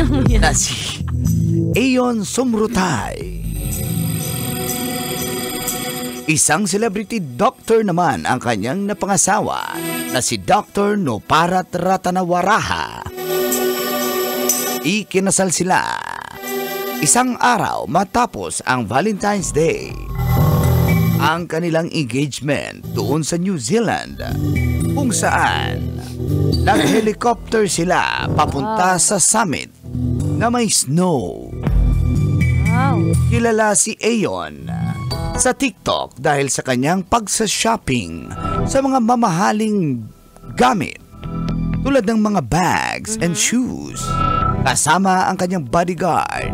na si Ayon Sumrutay. Isang celebrity doctor naman ang kanyang napangasawa na si Dr. Noparat Ratanawaraha. Ikinasal sila isang araw matapos ang Valentine's Day. Ang kanilang engagement doon sa New Zealand, kung saan nag-helicopter sila papunta sa summit na may snow. Kilala si Ayon sa TikTok dahil sa kanyang pagsa-shopping sa mga mamahaling gamit tulad ng mga bags and shoes, kasama ang kanyang bodyguard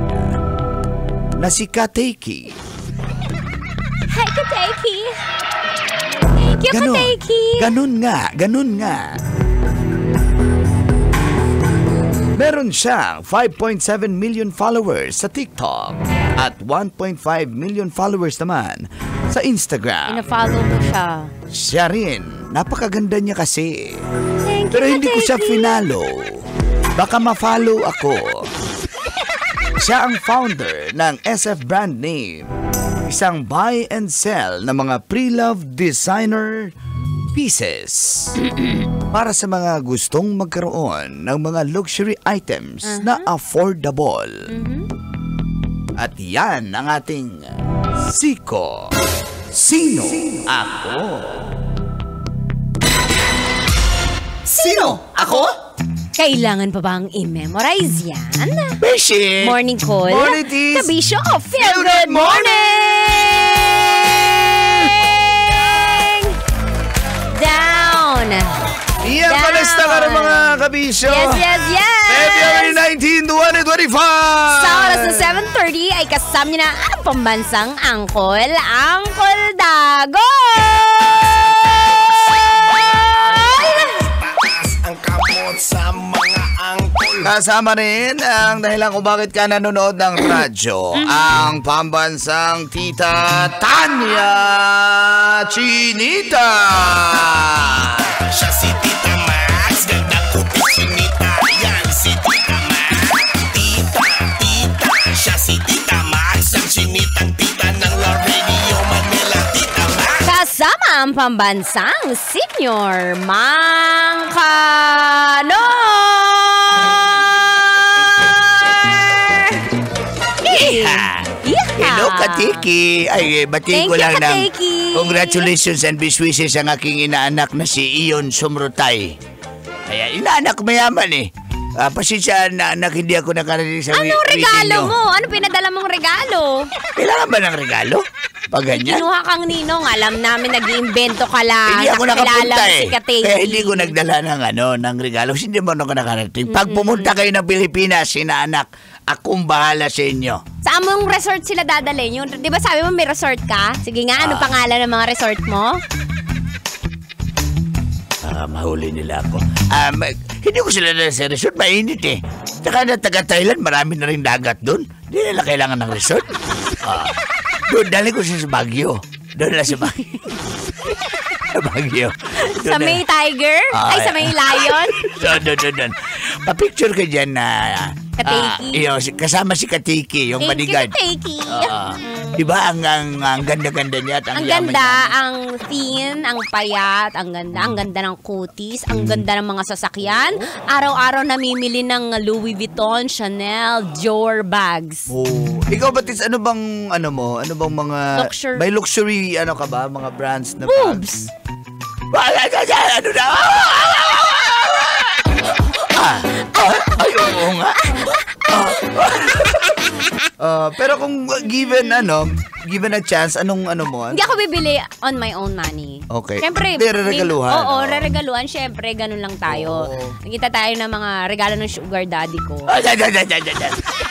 na si Kateki. Hi, Kateki! Thank you, Kateki! Ganun nga. Meron siyang 5.7 million followers sa TikTok at 1.5 million followers naman sa Instagram. Ina-follow mo siya. Siya rin. Napakaganda niya kasi. Thank you, pero hindi ko siya Kateki. finalo. Baka ma-follow ako. Siya ang founder ng SF Brand Name. Isang buy and sell na mga pre-loved designer pieces para sa mga gustong magkaroon ng mga luxury items na affordable. At yan ang ating Siko. Sino ako? Sino ako? Kailangan pa bang i-memorize yan? Beshi! Morning call. Morning, Tis. Kabisyo, feel good morning! Down! Iyan Down. palesta ka ng mga kabisyo. Yes! February 19, 2025! Sa oras ng 7:30 ay kasama niyo na ang pambansang angkol, Angkol Dago! Sa mga angkol. Kasama rin ang dahilan kung bakit ka nanonood ng radyo. Ang pambansang Tita Tanya Chinita. Siya si Tita Max, ganda ko Chinita. Yan si Tita Max. Tita, siya si Tita Max. Ang Chinitang tita ng La Radio Manila, Tita Max. Kasama ang pambansang senior Mangkanor! Hello, Katiki. Ay, batiin Thank ko you, lang ng Katiki. congratulations and best wishes ang aking inaanak na si Ayon Sumrutay. Kaya inaanak mayaman eh. Pasensya na anak, hindi ako nakarating sa Anong regalo mo? Ano pinadala mong regalo? Kailangan ba ng regalo? Pag ganyan? Kinuha kang ninong. Alam namin nag-iimbento ka lang. Hindi ako nakapunta eh. Si Kateki. Kaya hindi ko nagdala ng regalo. Hindi mo ako nakarating. Pag pumunta kayo ng Pilipinas, sinaanak, akong bahala sa inyo. Saan mong resort sila dadalhin? Yung, di ba sabi mo may resort ka? Sige nga, ano pangalan ng mga resort mo? Mahuli nila ako. Hindi ko sila na sa resort. Mainit eh. Tsaka na taga-Thailand, marami na rin dagat doon. Hindi nila kailangan ng resort. Doon, dali ko siya sa Baguio. Doon lang sa Baguio. Sa Baguio. Doon Sa may tiger? Ay, sa may lion? Doon. Pa-picture ka dyan na... Kateki. Kasama si Kateki, yung Thank you, bodyguard. Kateki. Diba ang ganda-ganda niya at ang Ang yaman ganda, niya. ang thin, ang payat, ang ganda ng kutis, ang ganda ng mga sasakyan. Araw-araw namimili ng Louis Vuitton, Chanel, Dior bags. Oh. Ikaw Batis, ano bang mga Luxury. may luxury ka ba, mga brands na Boobs. Ano na? Ay, oo nga. Pero kung given a chance, anong mo? Hindi ako bibili on my own money. Okay. Siyempre. Hindi, reregaluhan. Oo, reregaluhan. Siyempre, ganun lang tayo. Nakita tayo ng mga regalo ng sugar daddy ko.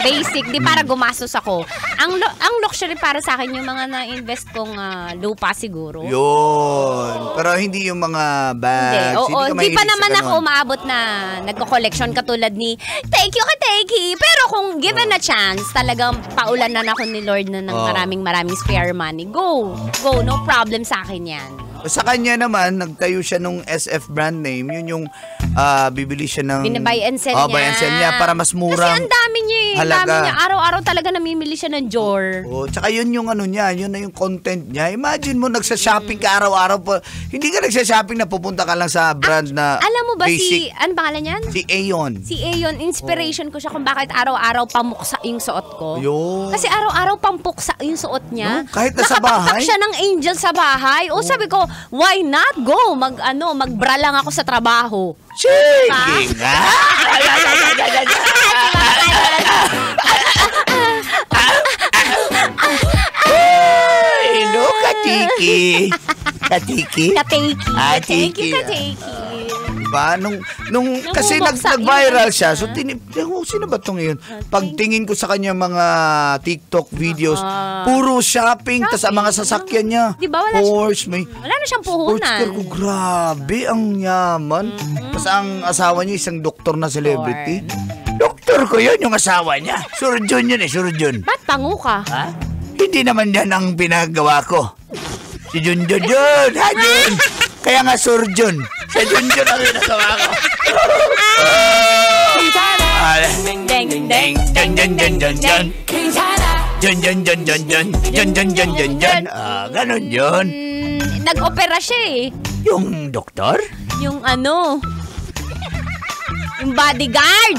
Basic, di para gumastos ako. Ang luxury para sa akin yung mga na-invest kong lupa siguro. Yun. Pero hindi yung mga bags. Hindi, oo. ka Di pa mahilig sa naman ako ganun. umaabot na nagko-collection katulad ni Thank you, Kateki. Pero kung given a chance, talagang paulanan ako ni Lord na ng maraming spare money. Go. No problem sa akin yan. Sa kanya naman, nagtayo siya nung SF brand name. Yun yung bibili siya ng... Binabuy and sell niya. Buy and sell niya para mas mura. Kasi ang dami niya eh. Ang dami niya. Araw-araw talaga namimili siya ng jar. Tsaka yun yung ano niya, yun na yung content niya. Imagine mo, nagsa-shopping ka araw-araw. Hindi ka nagsa-shopping na pupunta ka lang sa brand na alam mo ba basic. ano pangalan niyan? Si Aeon. Si Aeon, inspiration ko siya kung bakit araw-araw pamuksa yung suot ko. Yun. Kasi araw-araw pampuksa yung suot niya. No, kahit nasa bahay. Nakapatak siya ng angel sa bahay. Sabi ko, why not go? Magbra lang ako sa trabaho. Sige nga. Hello, Katiki. Katiki? Kateki. Thank you, Katiki. Kateki. Diba? Nung kasi nag-viral siya. So, sino ba ito ngayon? Pagtingin ko sa kanya mga TikTok videos, puro shopping, tas ang mga sasakyan niya. Diba, wala Porsche, may Wala na siyang sports puhunan. car ko. Grabe, ang yaman. Tapos ang asawa niya, isang doktor na celebrity. Doktor ko yun, yung asawa niya. Surgeon yun surgeon. Ba't tango ka? Ha? Hindi naman yan ang pinagawa ko. Si Junjun yun, ha Jun? Kaya nga surgeon. Si Junjun ang pinagawa ko. Deng, deng. Jun, jun, jun, jun, jun. Jun, jun, jun, jun, jun. Jun, jun, jun, jun, jun. Ganon yun. Nag-opera siya eh. Yung doktor? Yung yung bodyguard.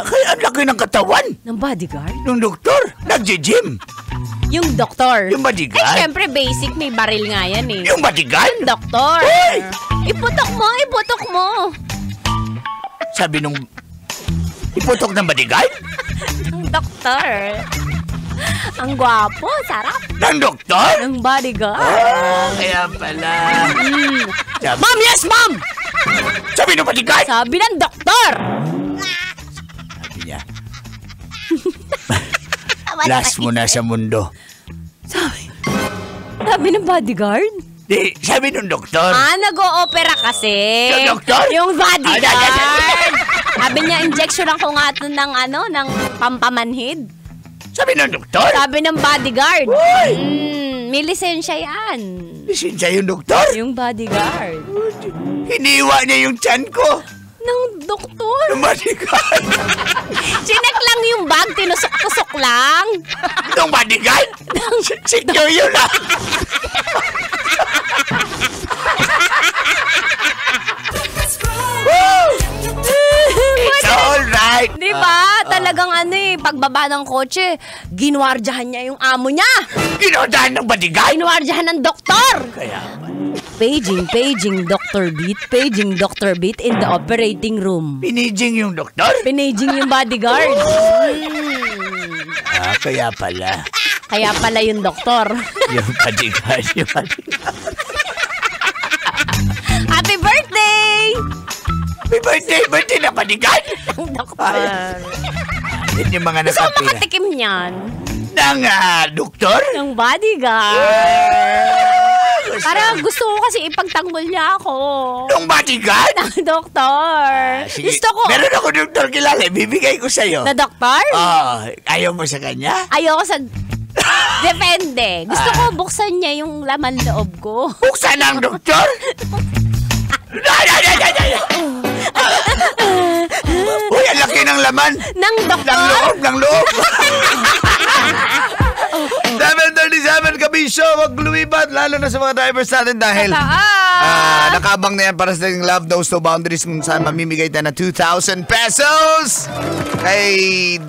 Kaya ang laki ng katawan. Ng bodyguard? Yung doktor, nag-gym. Yung doktor. Yung bodyguard. Ay, syempre basic. May baril nga yan eh. Yung bodyguard? Yung doktor. Hoy! Iputok mo. Sabi nung iputok ng bodyguard? Ang doktor. Ang gwapo, sarap. Ng doktor? Ng bodyguard. Kaya pala. Sabi, Ma'am, yes, ma'am! sabi ng bodyguard? Sabi ng doktor. Sabi niya, last mo na sa mundo. Sabi ng bodyguard? Di, sabi ng doktor. Nag-o-opera kasi. Yung doktor? Yung bodyguard. Sabi niya, injection lang ko nga ito ng pampamanhid. Sabi ng doktor? Sabi ng bodyguard. Uy! May lisensya yan. Lisensya yung doktor? Yung bodyguard. Hiniwa niya yung tiyan ko. Ng doktor. Ng bodyguard. Sinek lang yung bag, tinusok-tusok lang. Ng bodyguard? Secure yun lang. It's alright. Diba? Talagang pagbaba ng kotse, ginwardyahan niya yung amo niya. Ginodahan ng bodyguard? Ginwardyahan ng doktor. Kaya Paging Dr. Beat. Paging Dr. Beat in the operating room. pinaging yung doktor? Pinaging yung bodyguard. Kaya pala. Kaya pala yung doktor. Yung bodyguard, yung bodyguard. Happy birthday! May birthday na bodyguard? Ang doktor. Yan yung mga Gusto ko nakapira. makatikim niyan. Ng doktor? Ng bodyguard. Para gusto ko kasi ipagtanggol niya ako. Ng bodyguard? Ng doktor. Sige. Gusto ko. Meron ako doktor kilala, bibigay ko sa'yo. Na doktor? Ayaw mo sa kanya? Ayoko sa... Depende. Gusto ko buksan niya yung laman loob ko. Buksan ang doktor? Uy, ang laki ng laman. Ng doktor? Ng loob. 7:37 kabisyo, wag lumipat, lalo na sa mga drivers natin dahil nakabang na yan para sa Love Knows No Boundaries kung saan mamimigay tayo na 2,000 pesos kay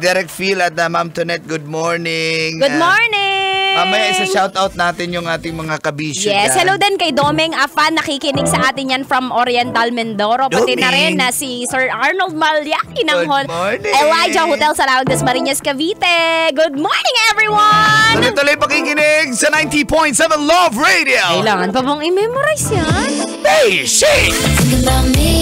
Derek Phil at Ma'am Tonette. Good morning. Good morning! Mamaya isa-shoutout natin yung ating mga kabisyo. Yes, dyan. hello din kay Domeng Afan, nakikinig sa atin yan from Oriental Mindoro. Pati na rin na si Sir Arnold Malyaki ng Good morning. Elijah Hotel sa Lawag des Marinas, Cavite. Good morning, everyone! Tuloy-tuloy pakikinig sa 90.7 Love Radio. Kailangan pa bang i-memorize yan? Basic! Think about me